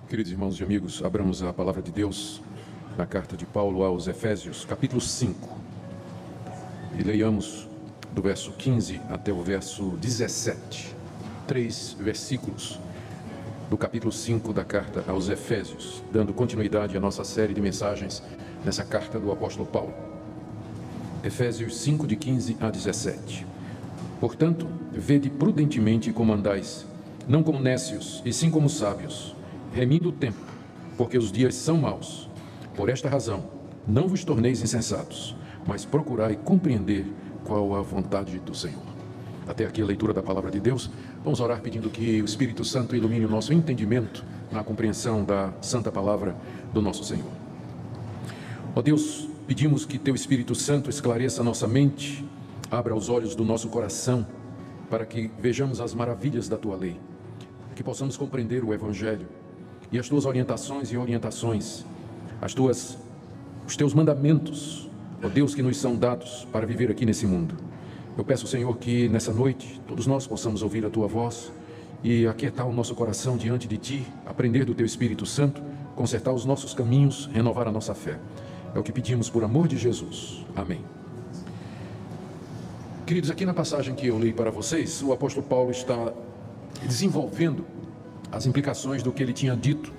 Queridos irmãos e amigos, abramos a palavra de Deus na carta de Paulo aos Efésios, capítulo 5. E leiamos do verso 15 até o verso 17. 3 versículos do capítulo 5 da carta aos Efésios, dando continuidade à nossa série de mensagens nessa carta do apóstolo Paulo. Efésios 5, de 15 a 17. Portanto, vede prudentemente como andais, não como nécios, e sim como sábios, remindo o tempo, porque os dias são maus. Por esta razão, não vos torneis insensatos, mas procurai compreender qual a vontade do Senhor. Até aqui a leitura da palavra de Deus. Vamos orar pedindo que o Espírito Santo ilumine o nosso entendimento na compreensão da santa palavra do nosso Senhor. Ó Deus, pedimos que Teu Espírito Santo esclareça a nossa mente, abra os olhos do nosso coração, para que vejamos as maravilhas da Tua lei, que possamos compreender o Evangelho e as Tuas orientações e orientações, os Teus mandamentos, ó Deus, que nos são dados para viver aqui nesse mundo. Eu peço, Senhor, que nessa noite todos nós possamos ouvir a Tua voz e aquietar o nosso coração diante de Ti, aprender do Teu Espírito Santo, consertar os nossos caminhos, renovar a nossa fé. É o que pedimos por amor de Jesus. Amém. Queridos, aqui na passagem que eu li para vocês, o apóstolo Paulo está desenvolvendo as implicações do que ele tinha dito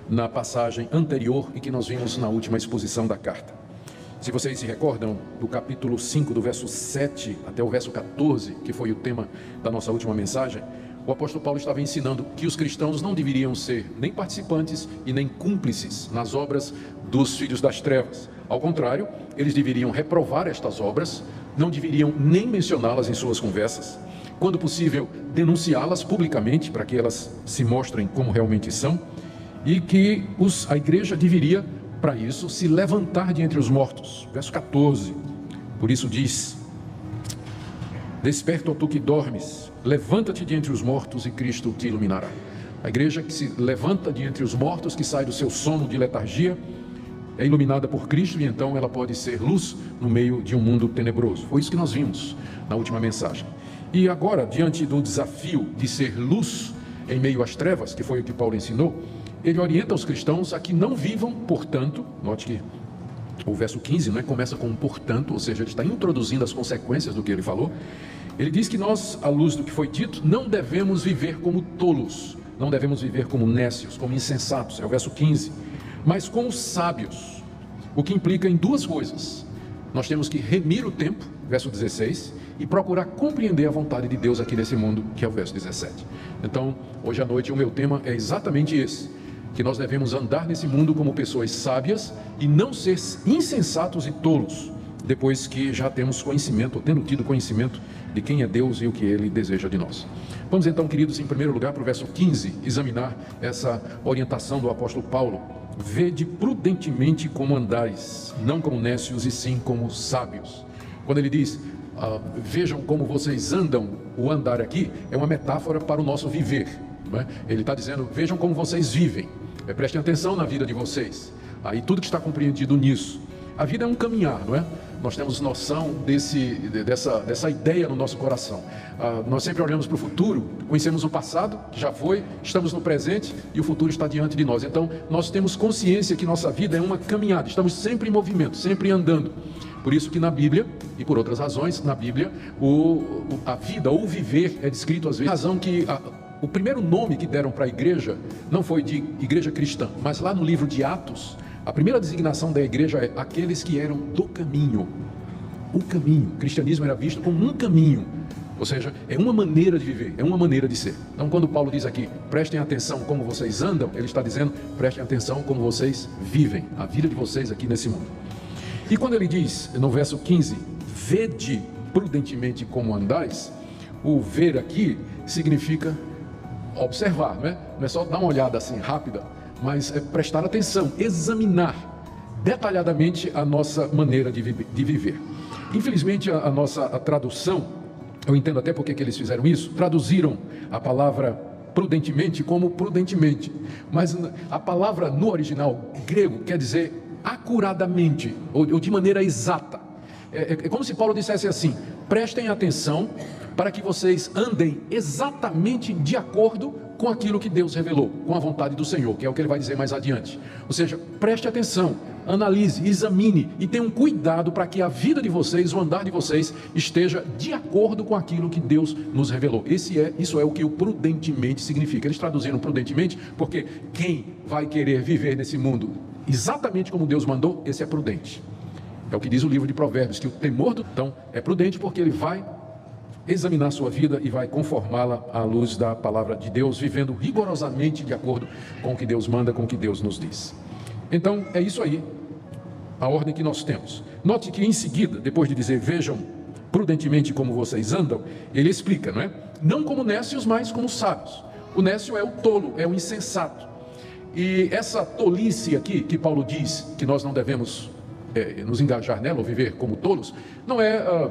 na passagem anterior e que nós vimos na última exposição da carta. Se vocês se recordam do capítulo 5, do verso 7 até o verso 14, que foi o tema da nossa última mensagem, o apóstolo Paulo estava ensinando que os cristãos não deveriam ser nem participantes e nem cúmplices nas obras dos filhos das trevas. Ao contrário, eles deveriam reprovar estas obras, não deveriam nem mencioná-las em suas conversas, quando possível denunciá-las publicamente para que elas se mostrem como realmente são, e que a igreja deveria, para isso, se levantar de entre os mortos. Verso 14, por isso diz: desperta, ó tu que dormes, levanta-te de entre os mortos e Cristo te iluminará. A igreja que se levanta de entre os mortos, que sai do seu sono de letargia, é iluminada por Cristo e então ela pode ser luz no meio de um mundo tenebroso. Foi isso que nós vimos na última mensagem. E agora, diante do desafio de ser luz em meio às trevas, que foi o que Paulo ensinou, ele orienta os cristãos a que não vivam, portanto, note que o verso 15 começa com um portanto, ou seja, ele está introduzindo as consequências do que ele falou. Ele diz que nós, à luz do que foi dito, não devemos viver como tolos, não devemos viver como nécios, como insensatos, é o verso 15, mas como sábios, o que implica em duas coisas. Nós temos que remir o tempo, verso 16, e procurar compreender a vontade de Deus aqui nesse mundo, que é o verso 17. Então, hoje à noite o meu tema é exatamente esse, que nós devemos andar nesse mundo como pessoas sábias e não ser insensatos e tolos, depois que já temos conhecimento, ou tendo tido conhecimento de quem é Deus e o que Ele deseja de nós. Vamos então, queridos, em primeiro lugar para o verso 15, examinar essa orientação do apóstolo Paulo. Vede prudentemente como andais, não como nécios e sim como sábios. Quando ele diz, vejam como vocês andam, o andar aqui é uma metáfora para o nosso viver, não é? Ele está dizendo, vejam como vocês vivem, prestem atenção na vida de vocês, aí tudo que está compreendido nisso. A vida é um caminhar, não é? Nós temos noção dessa ideia no nosso coração. Nós sempre olhamos para o futuro, conhecemos o passado, que já foi, estamos no presente e o futuro está diante de nós. Então, nós temos consciência que nossa vida é uma caminhada, estamos sempre em movimento, sempre andando. Por isso que na Bíblia, e por outras razões, na Bíblia, a vida ou o viver é descrito às vezes. A razão que o primeiro nome que deram para a igreja não foi de igreja cristã, mas lá no livro de Atos, a primeira designação da igreja é aqueles que eram do caminho. O caminho, o cristianismo era visto como um caminho, ou seja, é uma maneira de viver, é uma maneira de ser. Então quando Paulo diz aqui, prestem atenção como vocês andam, ele está dizendo, prestem atenção como vocês vivem, a vida de vocês aqui nesse mundo. E quando ele diz, no verso 15, vede prudentemente como andais, o ver aqui significa observar, não é só dar uma olhada assim rápida, mas é prestar atenção, examinar detalhadamente a nossa maneira de viver. Infelizmente a nossa tradução, eu entendo até porque que eles fizeram isso, traduziram a palavra prudentemente como prudentemente, mas a palavra no original grego quer dizer acuradamente, ou de maneira exata. É como se Paulo dissesse assim, prestem atenção para que vocês andem exatamente de acordo com aquilo que Deus revelou, com a vontade do Senhor, que é o que ele vai dizer mais adiante. Ou seja, preste atenção, analise, examine e tenham cuidado para que a vida de vocês, o andar de vocês, esteja de acordo com aquilo que Deus nos revelou. Isso é o que o prudentemente significa. Eles traduziram prudentemente porque quem vai querer viver nesse mundo exatamente como Deus mandou, esse é prudente. É o que diz o livro de Provérbios, que o temor do então é prudente porque ele vai examinar a sua vida e vai conformá-la à luz da palavra de Deus, vivendo rigorosamente de acordo com o que Deus manda, com o que Deus nos diz. Então, é isso aí, a ordem que nós temos. Note que em seguida, depois de dizer, vejam prudentemente como vocês andam, ele explica, não é? Não como nécios, mas como sábios. O nécio é o tolo, é o insensato. E essa tolice aqui, que Paulo diz que nós não devemos nos engajar nela ou viver como tolos, não é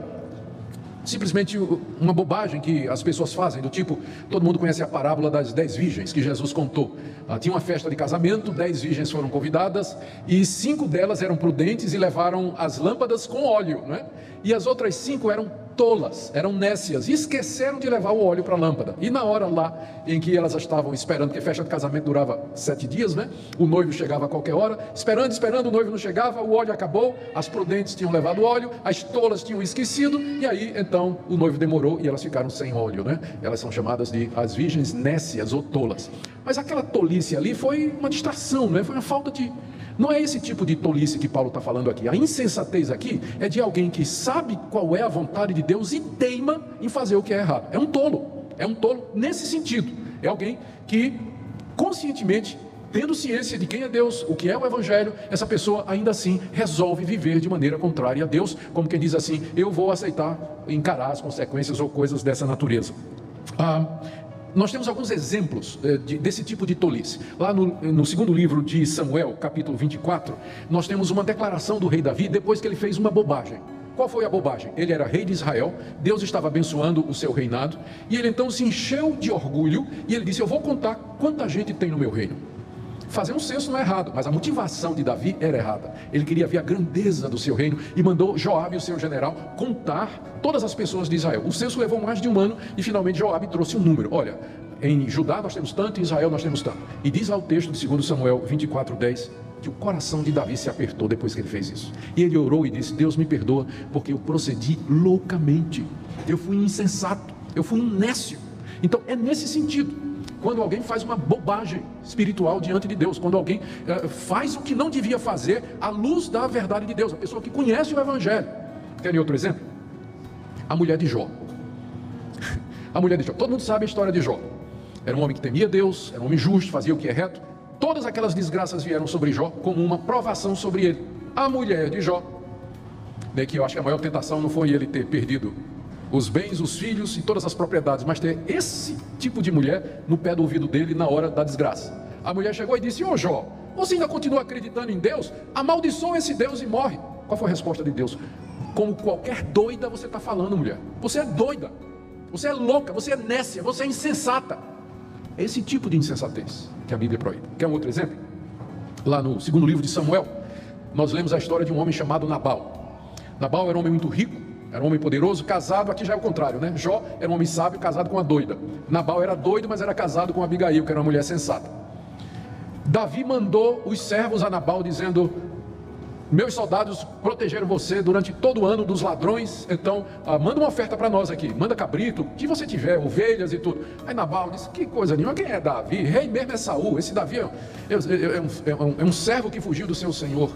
simplesmente uma bobagem que as pessoas fazem, do tipo, todo mundo conhece a parábola das 10 virgens que Jesus contou. Tinha uma festa de casamento, 10 virgens foram convidadas e 5 delas eram prudentes e levaram as lâmpadas com óleo, não é? E as outras 5 eram tolas, eram nécias, e esqueceram de levar o óleo para a lâmpada. E na hora lá em que elas estavam esperando, porque a festa de casamento durava 7 dias, né? O noivo chegava a qualquer hora, esperando, o noivo não chegava, o óleo acabou, as prudentes tinham levado o óleo, as tolas tinham esquecido, e aí então o noivo demorou e elas ficaram sem óleo, né? Elas são chamadas de as virgens nécias ou tolas. Mas aquela tolice ali foi uma distração, né? Foi uma falta de... Não é esse tipo de tolice que Paulo está falando aqui. A insensatez aqui é de alguém que sabe qual é a vontade de Deus e teima em fazer o que é errado. É um tolo nesse sentido. É alguém que conscientemente, tendo ciência de quem é Deus, o que é o Evangelho, essa pessoa ainda assim resolve viver de maneira contrária a Deus, como quem diz assim, eu vou aceitar, encarar as consequências ou coisas dessa natureza. Nós temos alguns exemplos desse tipo de tolice. Lá no segundo livro de Samuel, capítulo 24, nós temos uma declaração do rei Davi depois que ele fez uma bobagem. Qual foi a bobagem? Ele era rei de Israel, Deus estava abençoando o seu reinado, e ele então se encheu de orgulho, e ele disse, eu vou contar quanta gente tem no meu reino. Fazer um censo não é errado, mas a motivação de Davi era errada. Ele queria ver a grandeza do seu reino e mandou Joabe, o seu general, contar todas as pessoas de Israel. O censo levou mais de um ano e finalmente Joabe trouxe um número. Olha, em Judá nós temos tanto, em Israel nós temos tanto. E diz lá o texto de 2 Samuel 24:10 que o coração de Davi se apertou depois que ele fez isso. E ele orou e disse, Deus me perdoa porque eu procedi loucamente. Eu fui insensato, eu fui um nécio. Então é nesse sentido. Quando alguém faz uma bobagem espiritual diante de Deus, quando alguém faz o que não devia fazer à luz da verdade de Deus, a pessoa que conhece o Evangelho. Querem outro exemplo? A mulher de Jó. A mulher de Jó, todo mundo sabe a história de Jó. Era um homem que temia Deus, era um homem justo, fazia o que é reto. Todas aquelas desgraças vieram sobre Jó como uma provação sobre ele. A mulher de Jó, daí que eu acho que a maior tentação não foi ele ter perdido os bens, os filhos e todas as propriedades, mas ter esse tipo de mulher no pé do ouvido dele na hora da desgraça. A mulher chegou e disse, ô Jó, você ainda continua acreditando em Deus? Amaldiçoa esse Deus e morre. Qual foi a resposta de Deus? Como qualquer doida você está falando, mulher. Você é doida, você é louca, você é nécia, você é insensata. É esse tipo de insensatez que a Bíblia proíbe. Quer um outro exemplo? Lá no segundo livro de Samuel, nós lemos a história de um homem chamado Nabal. Nabal era um homem muito rico, era um homem poderoso, casado, aqui já é o contrário, né? Jó era um homem sábio, casado com uma doida. Nabal era doido, mas era casado com Abigail, que era uma mulher sensata. Davi mandou os servos a Nabal, dizendo, meus soldados protegeram você durante todo o ano dos ladrões, então manda uma oferta para nós aqui, manda cabrito, o que você tiver, ovelhas e tudo. Aí Nabal disse, que coisa nenhuma, quem é Davi? Rei mesmo é Saul, esse Davi é um servo que fugiu do seu senhor.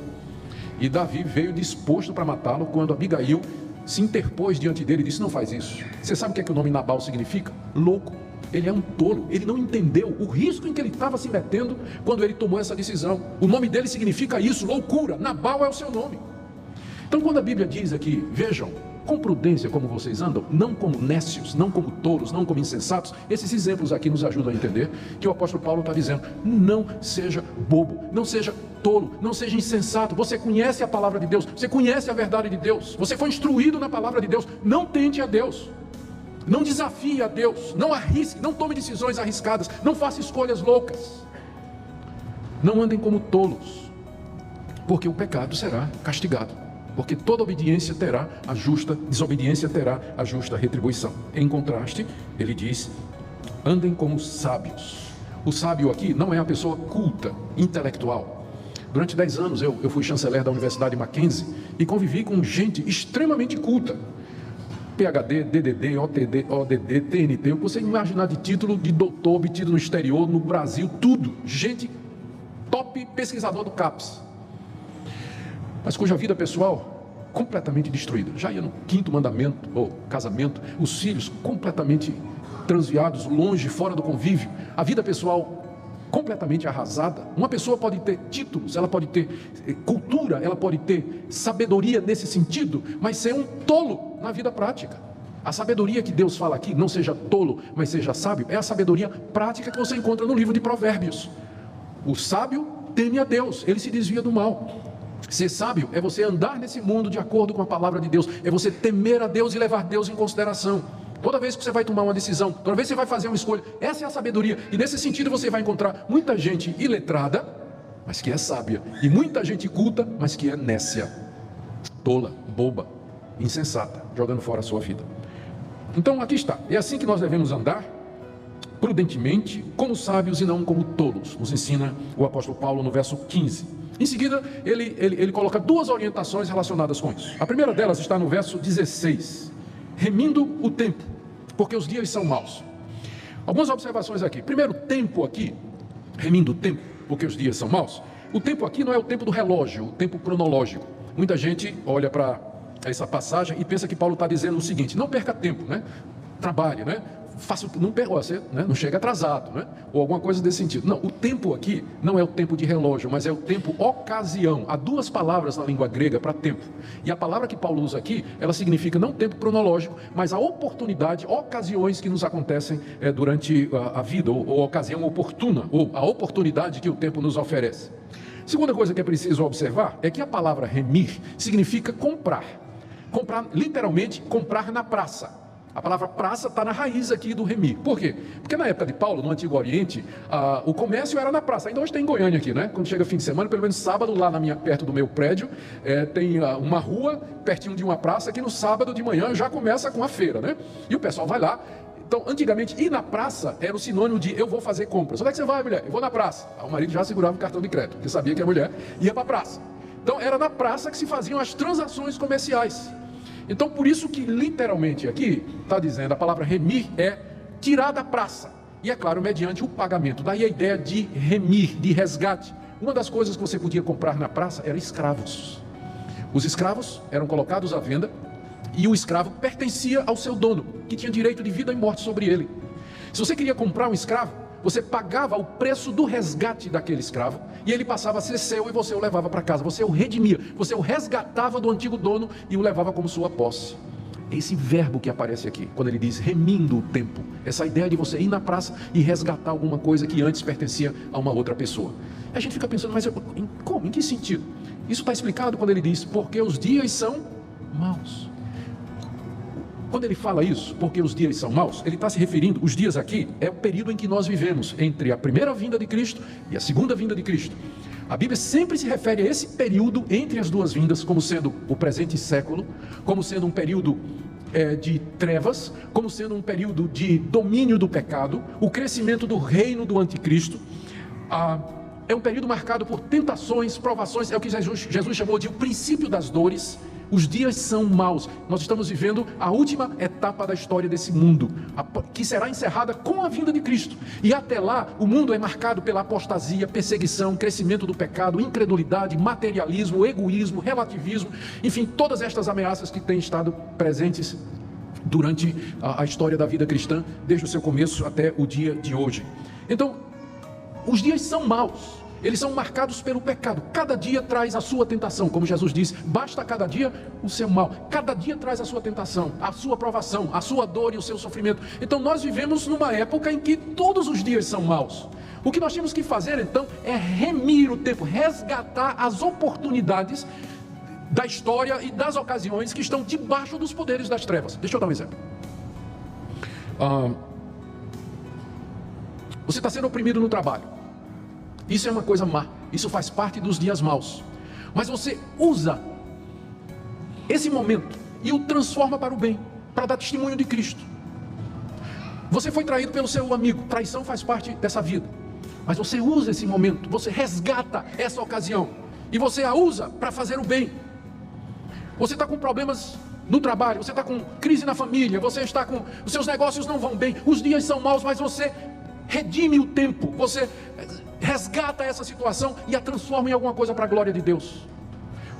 E Davi veio disposto para matá-lo quando Abigail se interpôs diante dele e disse, não faz isso. Você sabe o que é que o nome Nabal significa? Louco. Ele é um tolo, ele não entendeu o risco em que ele estava se metendo quando ele tomou essa decisão. O nome dele significa isso, loucura. Nabal é o seu nome. Então quando a Bíblia diz aqui, vejam, com prudência como vocês andam, não como nécios, não como tolos, não como insensatos, esses exemplos aqui nos ajudam a entender que o apóstolo Paulo está dizendo, não seja bobo, não seja tolo, não seja insensato. Você conhece a palavra de Deus, você conhece a verdade de Deus, você foi instruído na palavra de Deus, não tente a Deus, não desafie a Deus, não arrisque, não tome decisões arriscadas, não faça escolhas loucas, não andem como tolos, porque o pecado será castigado. Porque toda obediência terá a justa, desobediência terá a justa retribuição. Em contraste, ele diz, andem como sábios. O sábio aqui não é a pessoa culta, intelectual. Durante 10 anos eu fui chanceler da Universidade Mackenzie e convivi com gente extremamente culta. PhD, DDD, ODD, TNT, o que você imaginar de título de doutor obtido no exterior, no Brasil, tudo. Gente top pesquisador do CAPES. Mas cuja vida pessoal completamente destruída. Já ia no 5º mandamento, ou casamento, os filhos completamente transviados, longe, fora do convívio. A vida pessoal completamente arrasada. Uma pessoa pode ter títulos, ela pode ter cultura, ela pode ter sabedoria nesse sentido, mas ser um tolo na vida prática. A sabedoria que Deus fala aqui, não seja tolo, mas seja sábio, é a sabedoria prática que você encontra no livro de Provérbios. O sábio teme a Deus, ele se desvia do mal. Ser sábio é você andar nesse mundo de acordo com a palavra de Deus, é você temer a Deus e levar Deus em consideração. Toda vez que você vai tomar uma decisão, toda vez que você vai fazer uma escolha, essa é a sabedoria. E nesse sentido você vai encontrar muita gente iletrada, mas que é sábia, e muita gente culta, mas que é nécia, tola, boba, insensata, jogando fora a sua vida. Então aqui está, é assim que nós devemos andar, prudentemente, como sábios e não como tolos, nos ensina o apóstolo Paulo no verso 15. Em seguida, ele coloca 2 orientações relacionadas com isso. A primeira delas está no verso 16, remindo o tempo, porque os dias são maus. Algumas observações aqui. Primeiro, tempo aqui, remindo o tempo, porque os dias são maus. O tempo aqui não é o tempo do relógio, o tempo cronológico. Muita gente olha para essa passagem e pensa que Paulo está dizendo o seguinte: não perca tempo, né? Trabalhe, né? Não perca, você, né? Não chega atrasado, né? Ou alguma coisa desse sentido. Não, o tempo aqui não é o tempo de relógio, mas é o tempo ocasião. Há 2 palavras na língua grega para tempo. E a palavra que Paulo usa aqui, ela significa não tempo cronológico, mas a oportunidade, ocasiões que nos acontecem durante a vida, ou ocasião oportuna, ou a oportunidade que o tempo nos oferece. Segunda coisa que é preciso observar é que a palavra remir significa comprar. Comprar, literalmente, comprar na praça. A palavra praça está na raiz aqui do remir. Por quê? Porque na época de Paulo, no Antigo Oriente, o comércio era na praça. Ainda hoje tem em Goiânia aqui, né? Quando chega fim de semana, pelo menos sábado, lá perto do meu prédio, tem uma rua pertinho de uma praça que no sábado de manhã já começa com a feira, né? E o pessoal vai lá. Então, antigamente, ir na praça era o sinônimo de eu vou fazer compras. Onde é que você vai, mulher? Eu vou na praça. O marido já segurava o cartão de crédito, porque sabia que a mulher ia para a praça. Então, era na praça que se faziam as transações comerciais. Então, por isso que literalmente aqui está dizendo, a palavra remir é tirar da praça. E é claro, mediante o pagamento. Daí a ideia de remir, de resgate. Uma das coisas que você podia comprar na praça eram escravos. Os escravos eram colocados à venda e o escravo pertencia ao seu dono, que tinha direito de vida e morte sobre ele. Se você queria comprar um escravo, você pagava o preço do resgate daquele escravo e ele passava a ser seu e você o levava para casa. Você o redimia, você o resgatava do antigo dono e o levava como sua posse. Esse verbo que aparece aqui, quando ele diz remindo o tempo, essa ideia de você ir na praça e resgatar alguma coisa que antes pertencia a uma outra pessoa. A gente fica pensando, mas como? Em que sentido? Isso está explicado quando ele diz, porque os dias são maus. Quando ele fala isso, porque os dias são maus, ele está se referindo, os dias aqui, é o período em que nós vivemos, entre a primeira vinda de Cristo e a segunda vinda de Cristo. A Bíblia sempre se refere a esse período entre as 2 vindas, como sendo o presente século, como sendo um período de trevas, como sendo um período de domínio do pecado, o crescimento do reino do anticristo. É um período marcado por tentações, provações, é o que Jesus chamou de o princípio das dores. Os dias são maus. Nós estamos vivendo a última etapa da história desse mundo, que será encerrada com a vinda de Cristo. E até lá, o mundo é marcado pela apostasia, perseguição, crescimento do pecado, incredulidade, materialismo, egoísmo, relativismo, enfim, todas estas ameaças que têm estado presentes durante a história da vida cristã, desde o seu começo até o dia de hoje. Então, os dias são maus. Eles são marcados pelo pecado. Cada dia traz a sua tentação, como Jesus disse, basta cada dia o seu mal. Cada dia traz a sua tentação, a sua provação, a sua dor e o seu sofrimento. Então nós vivemos numa época em que todos os dias são maus. O que nós temos que fazer então é remir o tempo, resgatar as oportunidades da história e das ocasiões que estão debaixo dos poderes das trevas. Deixa eu dar um exemplo. Você está sendo oprimido no trabalho. Isso é uma coisa má, isso faz parte dos dias maus. Mas você usa esse momento e o transforma para o bem, para dar testemunho de Cristo. Você foi traído pelo seu amigo, traição faz parte dessa vida. Mas você usa esse momento, você resgata essa ocasião e você a usa para fazer o bem. Você está com problemas no trabalho, você está com crise na família, você está com... os seus negócios não vão bem, os dias são maus, mas você redime o tempo, você resgata essa situação e a transforma em alguma coisa para a glória de Deus.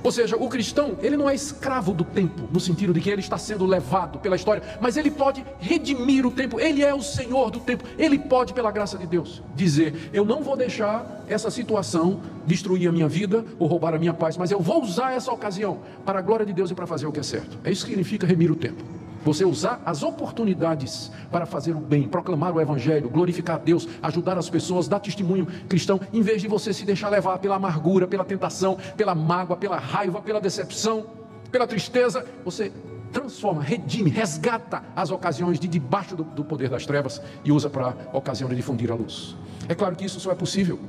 Ou seja, o cristão, ele não é escravo do tempo, no sentido de que ele está sendo levado pela história, mas ele pode redimir o tempo, ele é o Senhor do tempo, ele pode, pela graça de Deus, dizer: eu não vou deixar essa situação destruir a minha vida ou roubar a minha paz, mas eu vou usar essa ocasião para a glória de Deus e para fazer o que é certo. É isso que significa remir o tempo. Você usar as oportunidades para fazer o bem, proclamar o evangelho, glorificar a Deus, ajudar as pessoas, dar testemunho cristão, em vez de você se deixar levar pela amargura, pela tentação, pela mágoa, pela raiva, pela decepção, pela tristeza. Você transforma, redime, resgata as ocasiões de debaixo do poder das trevas e usa para a ocasião de difundir a luz. É claro que isso só é possível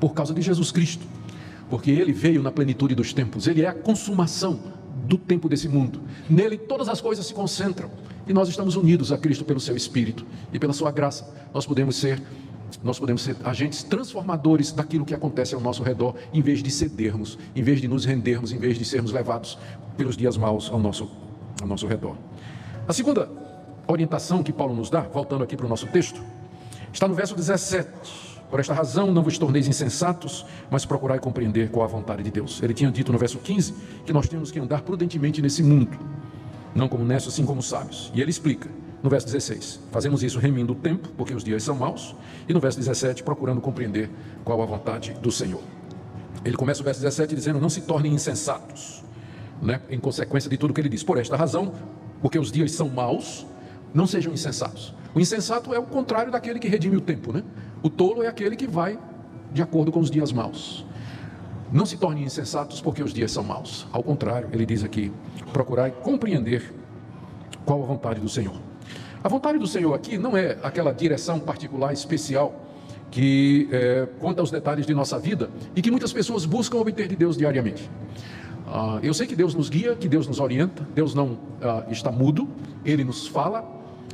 por causa de Jesus Cristo, porque Ele veio na plenitude dos tempos, Ele é a consumação do tempo desse mundo. Nele todas as coisas se concentram e nós estamos unidos a Cristo pelo seu Espírito e pela sua graça. Nós podemos ser agentes transformadores daquilo que acontece ao nosso redor, em vez de cedermos, em vez de nos rendermos, em vez de sermos levados pelos dias maus ao nosso redor. A segunda orientação que Paulo nos dá, voltando aqui para o nosso texto, está no verso 17. Por esta razão não vos torneis insensatos, mas procurai compreender qual a vontade de Deus. Ele tinha dito no verso 15 que nós temos que andar prudentemente nesse mundo, não como necios, assim como sábios. E ele explica no verso 16: fazemos isso remindo o tempo, porque os dias são maus. E no verso 17, procurando compreender qual a vontade do Senhor. Ele começa o verso 17 dizendo: não se tornem insensatos, né? Em consequência de tudo que ele diz. Por esta razão, porque os dias são maus, não sejam insensatos. O insensato é o contrário daquele que redime o tempo, né? O tolo é aquele que vai de acordo com os dias maus. Não se tornem insensatos porque os dias são maus. Ao contrário, ele diz aqui: procurai compreender qual a vontade do Senhor. A vontade do Senhor aqui não é aquela direção particular, especial, que conta os detalhes de nossa vida e que muitas pessoas buscam obter de Deus diariamente. Eu sei que Deus nos guia, que Deus nos orienta. Deus não está mudo, Ele nos fala,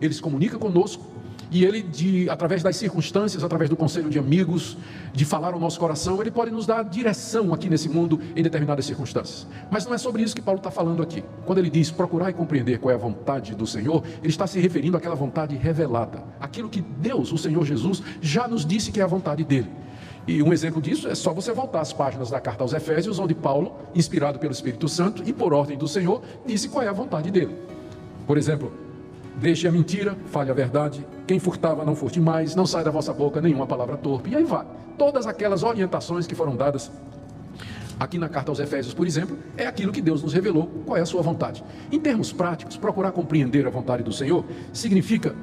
Ele se comunica conosco. E Ele, através das circunstâncias, através do conselho de amigos, de falar ao nosso coração, Ele pode nos dar direção aqui nesse mundo em determinadas circunstâncias. Mas não é sobre isso que Paulo está falando aqui. Quando ele diz procurar e compreender qual é a vontade do Senhor, ele está se referindo àquela vontade revelada, aquilo que Deus, o Senhor Jesus, já nos disse que é a vontade dele. E um exemplo disso é só você voltar às páginas da carta aos Efésios, onde Paulo, inspirado pelo Espírito Santo e por ordem do Senhor, disse qual é a vontade dele. Por exemplo: deixe a mentira, fale a verdade. Quem furtava, não furte mais. Não sai da vossa boca nenhuma palavra torpe. E aí vai. Todas aquelas orientações que foram dadas aqui na carta aos Efésios, por exemplo, é aquilo que Deus nos revelou, qual é a sua vontade. Em termos práticos, procurar compreender a vontade do Senhor significa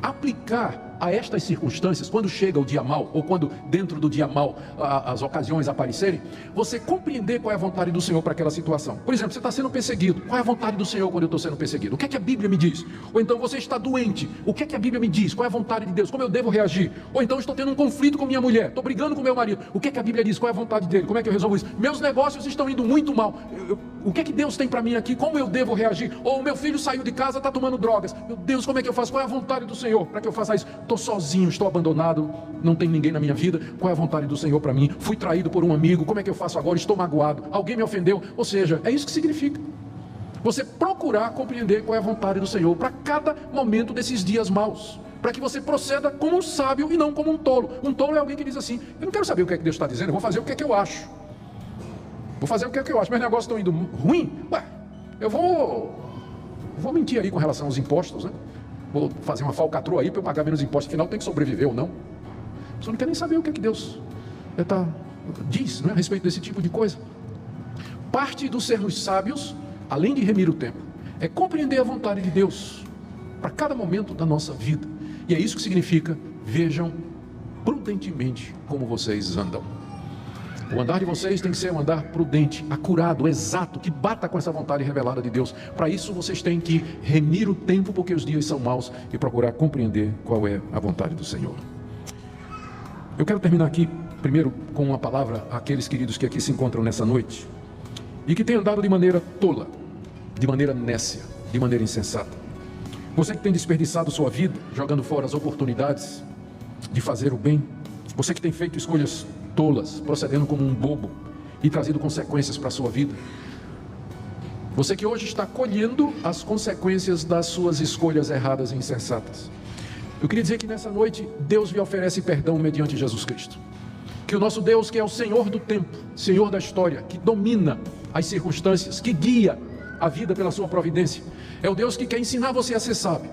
aplicar a estas circunstâncias, quando chega o dia mau, ou quando dentro do dia mau as ocasiões aparecerem, você compreender qual é a vontade do Senhor para aquela situação. Por exemplo, você está sendo perseguido: qual é a vontade do Senhor quando eu estou sendo perseguido? O que é que a Bíblia me diz? Ou então você está doente: o que é que a Bíblia me diz? Qual é a vontade de Deus? Como eu devo reagir? Ou então estou tendo um conflito com minha mulher, estou brigando com meu marido: o que é que a Bíblia diz? Qual é a vontade dele? Como é que eu resolvo isso? Meus negócios estão indo muito mal, o que é que Deus tem para mim aqui? Como eu devo reagir? Ou meu filho saiu de casa, está tomando drogas: meu Deus, como é que eu faço? Qual é a vontade do Senhor para que eu faça isso? Estou sozinho, estou abandonado, não tem ninguém na minha vida. Qual é a vontade do Senhor para mim? Fui traído por um amigo, como é que eu faço agora? Estou magoado, alguém me ofendeu. Ou seja, é isso que significa você procurar compreender qual é a vontade do Senhor para cada momento desses dias maus, para que você proceda como um sábio e não como um tolo. Um tolo é alguém que diz assim: eu não quero saber o que é que Deus está dizendo, eu vou fazer o que é que eu acho. Vou fazer o que é que eu acho. Meus negócios estão indo ruim, eu vou mentir aí com relação aos impostos, né? Vou fazer uma falcatrua aí para eu pagar menos impostos. Afinal, tem que sobreviver ou não. Você não quer nem saber o que é que Deus diz, né, a respeito desse tipo de coisa. Parte do sermos sábios, além de remir o tempo, é compreender a vontade de Deus para cada momento da nossa vida. E é isso que significa: vejam prudentemente como vocês andam. O andar de vocês tem que ser um andar prudente, acurado, exato, que bata com essa vontade revelada de Deus. Para isso vocês têm que remir o tempo, porque os dias são maus, e procurar compreender qual é a vontade do Senhor. Eu quero terminar aqui, primeiro, com uma palavra àqueles queridos que aqui se encontram nessa noite e que têm andado de maneira tola, de maneira nécia, de maneira insensata. Você que tem desperdiçado sua vida, jogando fora as oportunidades de fazer o bem, Você que tem feito escolhas tolas, procedendo como um bobo e trazido consequências para a sua vida. Você que hoje está colhendo as consequências das suas escolhas erradas e insensatas. Eu queria dizer que nessa noite Deus lhe oferece perdão mediante Jesus Cristo. Que o nosso Deus, que é o Senhor do tempo, Senhor da história, que domina as circunstâncias, que guia a vida pela sua providência, é o Deus que quer ensinar você a ser sábio.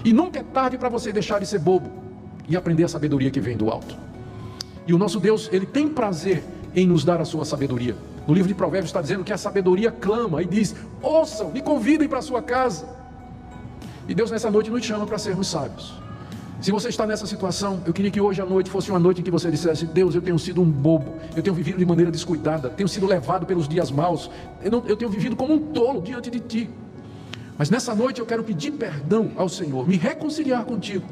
E nunca é tarde para você deixar de ser bobo e aprender a sabedoria que vem do alto. E o nosso Deus, Ele tem prazer em nos dar a sua sabedoria. No livro de Provérbios está dizendo que a sabedoria clama e diz: ouçam, me convidem para a sua casa. E Deus nessa noite nos chama para sermos sábios. Se você está nessa situação, eu queria que hoje à noite fosse uma noite em que você dissesse: Deus, eu tenho sido um bobo, eu tenho vivido de maneira descuidada, tenho sido levado pelos dias maus, eu tenho vivido como um tolo diante de Ti. Mas nessa noite eu quero pedir perdão ao Senhor, me reconciliar contigo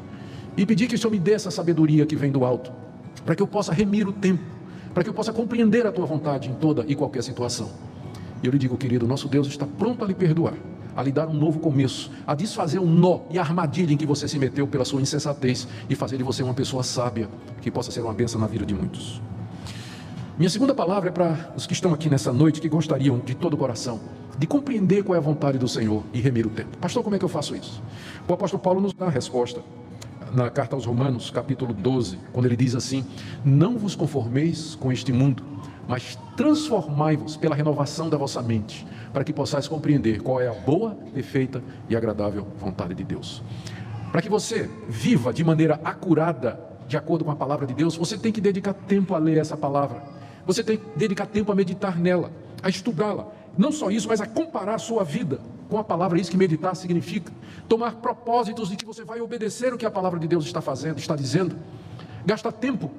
e pedir que o Senhor me dê essa sabedoria que vem do alto, para que eu possa remir o tempo, para que eu possa compreender a Tua vontade em toda e qualquer situação. E eu lhe digo, querido, nosso Deus está pronto a lhe perdoar, a lhe dar um novo começo, a desfazer um nó e a armadilha em que você se meteu pela sua insensatez e fazer de você uma pessoa sábia, que possa ser uma bênção na vida de muitos. Minha segunda palavra é para os que estão aqui nessa noite, que gostariam de todo o coração de compreender qual é a vontade do Senhor e remir o tempo. Pastor, como é que eu faço isso? O apóstolo Paulo nos dá a resposta na carta aos Romanos, capítulo 12, quando ele diz assim: não vos conformeis com este mundo, mas transformai-vos pela renovação da vossa mente, para que possais compreender qual é a boa, perfeita e agradável vontade de Deus. Para que você viva de maneira acurada, de acordo com a palavra de Deus, você tem que dedicar tempo a ler essa palavra. Você tem que dedicar tempo a meditar nela, a estudá-la. Não só isso, mas a comparar a sua vida com a palavra. Isso que meditar significa tomar propósitos de que você vai obedecer o que a palavra de Deus está fazendo, está dizendo. Gasta tempo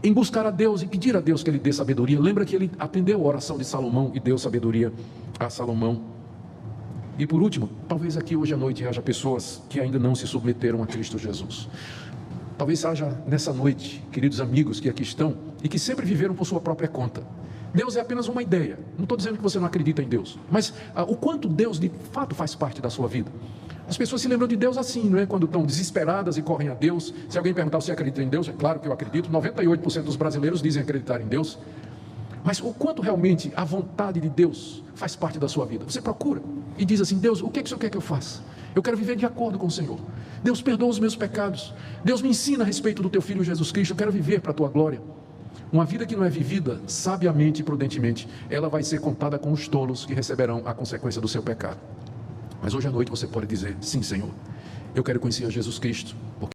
em buscar a Deus e pedir a Deus que Ele dê sabedoria. Lembra que ele atendeu a oração de Salomão e deu sabedoria a Salomão. E por último, talvez aqui hoje à noite haja pessoas que ainda não se submeteram a Cristo Jesus. Talvez haja nessa noite, queridos amigos que aqui estão e que sempre viveram por sua própria conta. Deus é apenas uma ideia. Não estou dizendo que você não acredita em Deus, mas o quanto Deus de fato faz parte da sua vida. As pessoas se lembram de Deus assim, não é? Quando estão desesperadas e correm a Deus. Se alguém perguntar se você acredita em Deus, é claro que eu acredito. 98% dos brasileiros dizem acreditar em Deus. Mas o quanto realmente a vontade de Deus faz parte da sua vida? Você procura e diz assim: Deus, o que é que o Senhor quer que eu faça? Eu quero viver de acordo com o Senhor. Deus, perdoa os meus pecados. Deus, me ensina a respeito do Teu Filho Jesus Cristo. Eu quero viver para a Tua glória. Uma vida que não é vivida sabiamente e prudentemente, ela vai ser contada com os tolos que receberão a consequência do seu pecado. Mas hoje à noite você pode dizer: sim, Senhor, eu quero conhecer a Jesus Cristo, porque